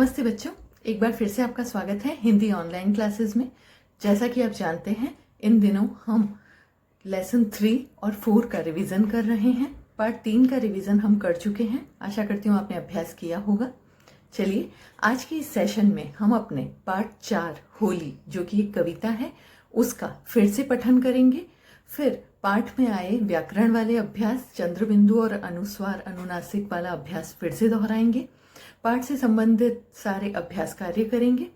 नमस्ते बच्चों, एक बार फिर से आपका स्वागत है हिंदी ऑनलाइन क्लासेस में। जैसा कि आप जानते हैं, इन दिनों हम लेसन 3 और 4 का रिवीजन कर रहे हैं। पार्ट 3 का रिवीजन हम कर चुके हैं। आशा करती हूँ आपने अभ्यास किया होगा। चलिए, आज के इस सेशन में हम अपने पार्ट 4 होली, जो कि एक कविता है, उसका फिर से पठन करेंगे। फिर पाठ में आए व्याकरण वाले अभ्यास, चंद्रबिंदु और अनुस्वार अनुनासिक वाला अभ्यास फिर से दोहराएंगे। पाठ से संबंधित सारे अभ्यास कार्य करेंगे।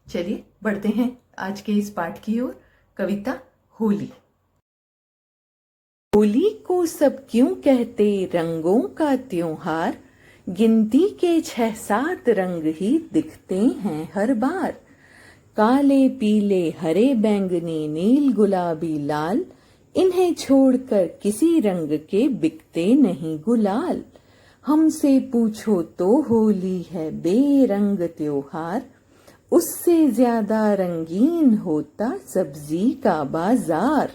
चलिए बढ़ते हैं आज के इस पाठ की ओर। कविता होली। होली को सब क्यों कहते रंगों का त्योहार, गिनती के 6-7 रंग ही दिखते हैं हर बार। काले पीले हरे बैंगनी नील गुलाबी लाल, इन्हें छोड़कर किसी रंग के बिकते नहीं गुलाल। हमसे पूछो तो होली है बेरंग त्योहार, उससे ज्यादा रंगीन होता सब्जी का बाजार।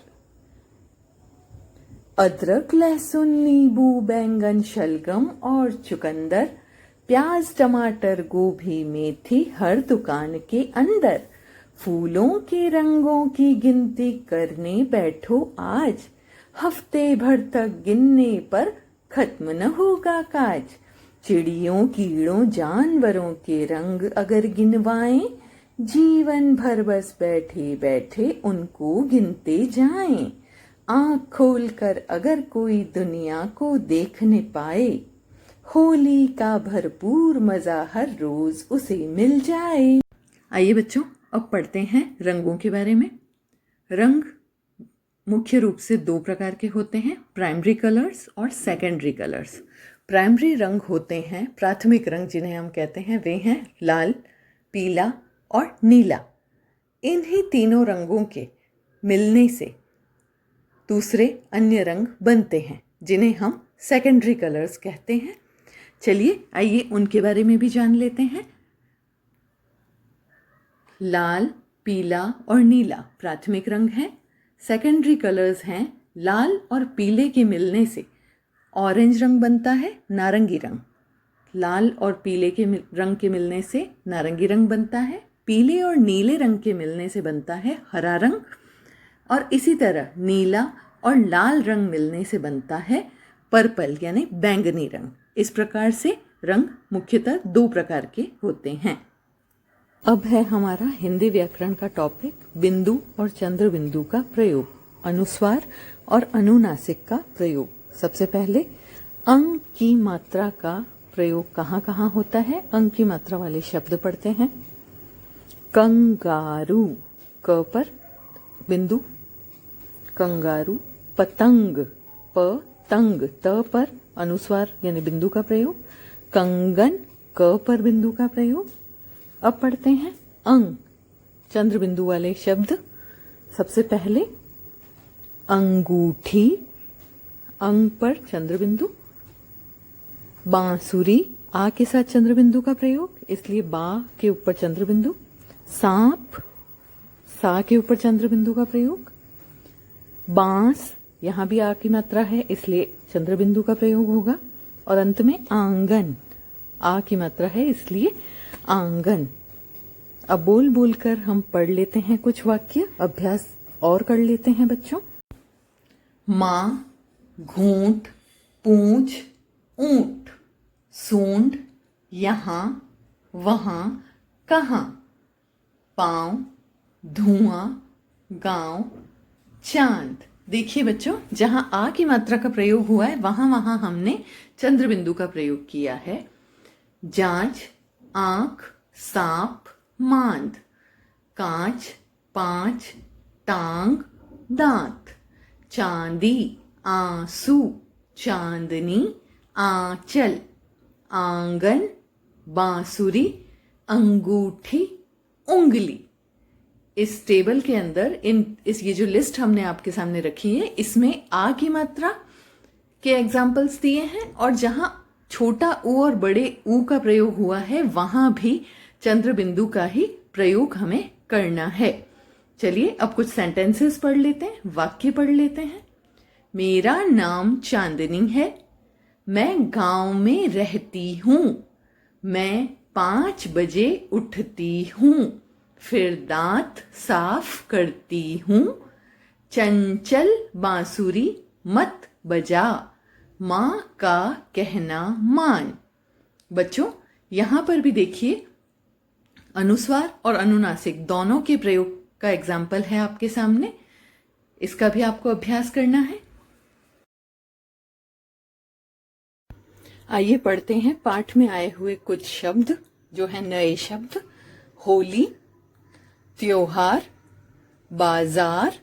अदरक लहसुन नींबू बैंगन शलगम और चुकंदर, प्याज टमाटर गोभी मेथी हर दुकान के अंदर। फूलों के रंगों की गिनती करने बैठो आज, हफ्ते भर तक गिनने पर खत्म न होगा काज। चिड़ियों कीड़ों जानवरों के रंग अगर गिनवाएं, जीवन भर बस बैठे बैठे उनको गिनते जाएं। आंख खोलकर अगर कोई दुनिया को देखने पाए, होली का भरपूर मजा हर रोज उसे मिल जाए। आइए बच्चों, अब पढ़ते हैं रंगों के बारे में। रंग मुख्य रूप से 2 प्रकार के होते हैं, प्राइमरी कलर्स और सेकेंडरी कलर्स। प्राइमरी रंग होते हैं, प्राथमिक रंग जिन्हें हम कहते हैं, वे हैं लाल, पीला और नीला। इन्हीं तीनों रंगों के मिलने से दूसरे अन्य रंग बनते हैं, जिन्हें हम सेकेंडरी कलर्स कहते हैं। चलिए आइए उनके बारे में भी जान लेते हैं। लाल, पीला और नीला प्राथमिक रंग हैं। सेकेंडरी कलर्स हैं लाल और पीले के मिलने से ऑरेंज रंग बनता है, नारंगी रंग। लाल और पीले के रंग के मिलने से नारंगी रंग बनता है। पीले और नीले रंग के मिलने से बनता है हरा रंग। और इसी तरह नीला और लाल रंग मिलने से बनता है पर्पल यानी बैंगनी रंग। इस प्रकार से रंग मुख्यतः 2 प्रकार के होते हैं। अब है हमारा हिंदी व्याकरण का टॉपिक, बिंदु और चंद्र बिंदु का प्रयोग, अनुस्वार और अनुनासिक का प्रयोग। सबसे पहले अंग की मात्रा का प्रयोग कहाँ कहाँ होता है, अंग की मात्रा वाले शब्द पढ़ते हैं। कंगारू, क पर बिंदु, कंगारू। पतंग, पतंग, त पर अनुस्वार यानी बिंदु का प्रयोग। कंगन, क पर बिंदु का प्रयोग। अब पढ़ते हैं अंग, चंद्र बिंदु वाले शब्द। सबसे पहले अंगूठी, अंग पर चंद्र बिंदु। बांसुरी, आ के साथ चंद्र बिंदु का प्रयोग, इसलिए बा के ऊपर चंद्र बिंदु। सांप, सा के ऊपर चंद्र बिंदु का प्रयोग। बांस, यहां भी आ की मात्रा है, इसलिए चंद्र बिंदु का प्रयोग होगा। और अंत में आंगन, आ की मात्रा है, इसलिए आंगन। अब बोल बोलकर हम पढ़ लेते हैं कुछ वाक्य, अभ्यास और कर लेते हैं बच्चों। माँ, घूंट, पूंछ, ऊंट, सूंड, यहाँ, वहां, कहाँ, पांव, धुआं, गांव, चांद। देखिए बच्चों, जहां आ की मात्रा का प्रयोग हुआ है वहां वहां हमने चंद्र बिंदु का प्रयोग किया है। जांच, आंख, सांप, मांद, कांच, पांच, टांग, दांत, चांदी, आंसू, चांदनी, आंचल, आंगन, बांसुरी, अंगूठी, उंगली। इस टेबल के अंदर ये जो लिस्ट हमने आपके सामने रखी है, इसमें आ की मात्रा के एग्जाम्पल्स दिए हैं, और जहां छोटा ऊ और बड़े ऊ का प्रयोग हुआ है वहां भी चंद्र बिंदु का ही प्रयोग हमें करना है। चलिए अब कुछ सेंटेंसेस पढ़ लेते हैं, वाक्य पढ़ लेते हैं। मेरा नाम चांदनी है, मैं गांव में रहती हूँ, मैं 5 बजे उठती हूँ, फिर दांत साफ करती हूँ, चंचल बांसुरी मत बजा, माँ का कहना मान। बच्चों, यहां पर भी देखिए अनुस्वार और अनुनासिक दोनों के प्रयोग का एग्जाम्पल है आपके सामने। इसका भी आपको अभ्यास करना है। आइए पढ़ते हैं पाठ में आए हुए कुछ शब्द जो है नए शब्द। होली, त्योहार, बाजार,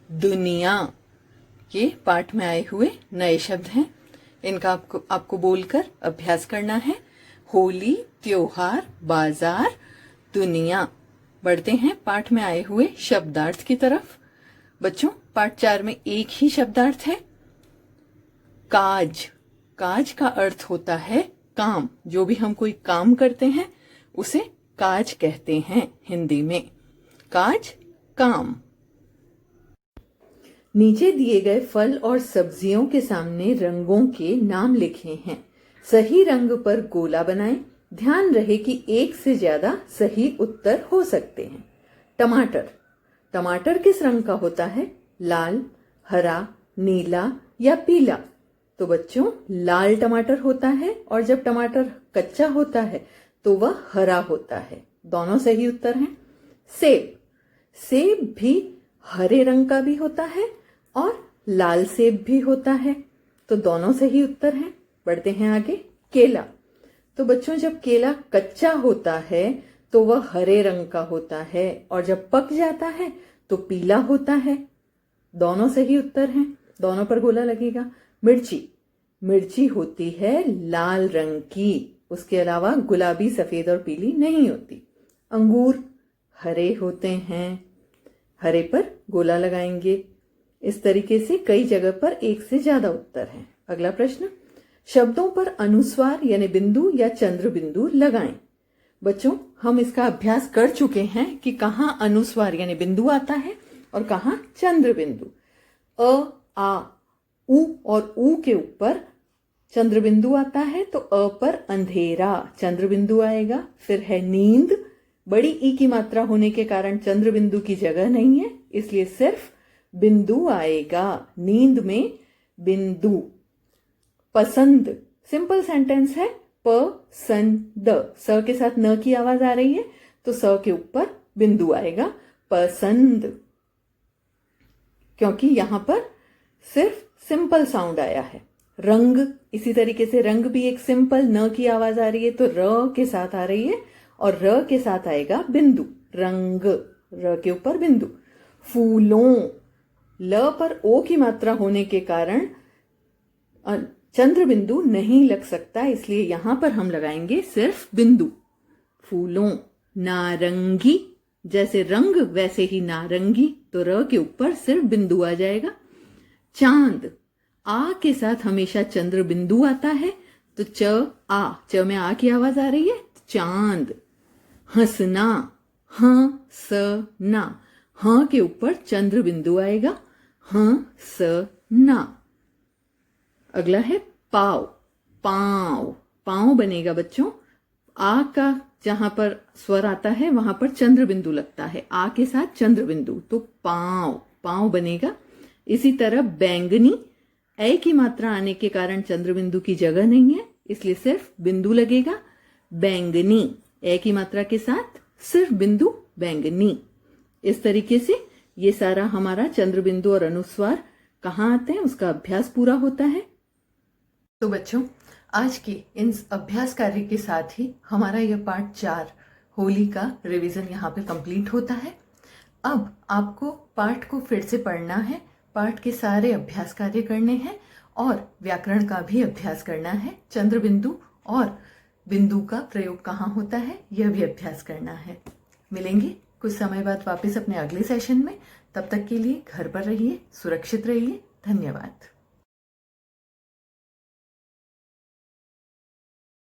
दुनिया, ये पाठ में आए हुए नए शब्द हैं। इनका आपको बोलकर अभ्यास करना है। होली, त्योहार, बाजार, दुनिया। बढ़ते हैं पाठ में आए हुए शब्दार्थ की तरफ। बच्चों, पाठ 4 में एक ही शब्दार्थ है, काज। काज का अर्थ होता है काम। जो भी हम कोई काम करते हैं उसे काज कहते हैं हिंदी में। काज, काम। नीचे दिए गए फल और सब्जियों के सामने रंगों के नाम लिखे हैं। सही रंग पर गोला बनाएं। ध्यान रहे कि एक से ज्यादा सही उत्तर हो सकते हैं। टमाटर। टमाटर किस रंग का होता है? लाल, हरा, नीला या पीला? तो बच्चों, लाल टमाटर होता है, और जब टमाटर कच्चा होता है तो वह हरा होता है। दोनों सही उत्तर हैं। सेब। सेब भी हरे रंग का भी होता है और लाल सेब भी होता है, तो दोनों सही उत्तर हैं। बढ़ते हैं आगे। केला। तो बच्चों, जब केला कच्चा होता है तो वह हरे रंग का होता है, और जब पक जाता है तो पीला होता है। दोनों सही उत्तर हैं, दोनों पर गोला लगेगा। मिर्ची। मिर्ची होती है लाल रंग की, उसके अलावा गुलाबी, सफेद और पीली नहीं होती। अंगूर हरे होते हैं, हरे पर गोला लगाएंगे। इस तरीके से कई जगह पर एक से ज्यादा उत्तर हैं। अगला प्रश्न, शब्दों पर अनुस्वार यानी बिंदु या चंद्र बिंदु लगाएं। बच्चों, हम इसका अभ्यास कर चुके हैं कि कहाँ अनुस्वार यानी बिंदु आता है और कहाँ चंद्र बिंदु। अ, आ, उ और ऊ के ऊपर चंद्र बिंदु आता है, तो अ पर अंधेरा चंद्र बिंदु आएगा। फिर है नींद। बड़ी ई की मात्रा होने के कारण चंद्र बिंदु की जगह नहीं है, इसलिए सिर्फ बिंदु आएगा। नींद में बिंदु। पसंद सिंपल सेंटेंस है, पसंद। स के साथ न की आवाज आ रही है, तो स के ऊपर बिंदु आएगा, पसंद, क्योंकि यहां पर सिर्फ सिंपल साउंड आया है। रंग, इसी तरीके से रंग भी एक सिंपल न की आवाज आ रही है, तो र के साथ आ रही है, और र के साथ आएगा बिंदु, रंग, र के ऊपर बिंदु। फूलों, ल पर ओ की मात्रा होने के कारण चंद्र बिंदु नहीं लग सकता, इसलिए यहां पर हम लगाएंगे सिर्फ बिंदु। फूलों। नारंगी, जैसे रंग वैसे ही नारंगी, तो र के ऊपर सिर्फ बिंदु आ जाएगा। चांद, आ के साथ हमेशा चंद्र बिंदु आता है, तो च आ, च में आ की आवाज आ रही है, चांद। हंसना, ह स ना, ह के ऊपर चंद्र बिंदु आएगा, हंसना। अगला है पाव। पांव, पांव बनेगा बच्चों, आ का जहां पर स्वर आता है वहां पर चंद्र बिंदु लगता है, आ के साथ चंद्र बिंदु, तो पांव, पांव बनेगा। इसी तरह बैंगनी, ए की मात्रा आने के कारण चंद्र बिंदु की जगह नहीं है, इसलिए सिर्फ बिंदु लगेगा, बैंगनी। ए की मात्रा के साथ सिर्फ बिंदु, बैंगनी। इस तरीके से ये सारा हमारा चंद्र बिंदु और अनुस्वार कहाँ आते हैं उसका अभ्यास पूरा होता है। तो बच्चों, आज के इन अभ्यास कार्य के साथ ही हमारा यह पाठ 4 होली का रिवीजन यहाँ पे कंप्लीट होता है। अब आपको पाठ को फिर से पढ़ना है, पाठ के सारे अभ्यास कार्य करने हैं और व्याकरण का भी अभ्यास करना है। चंद्र बिंदु और बिंदु का प्रयोग कहाँ होता है यह भी अभ्यास करना है। मिलेंगे कुछ समय बाद वापस अपने अगले सेशन में। तब तक के लिए घर पर रहिए, सुरक्षित रहिए। धन्यवाद।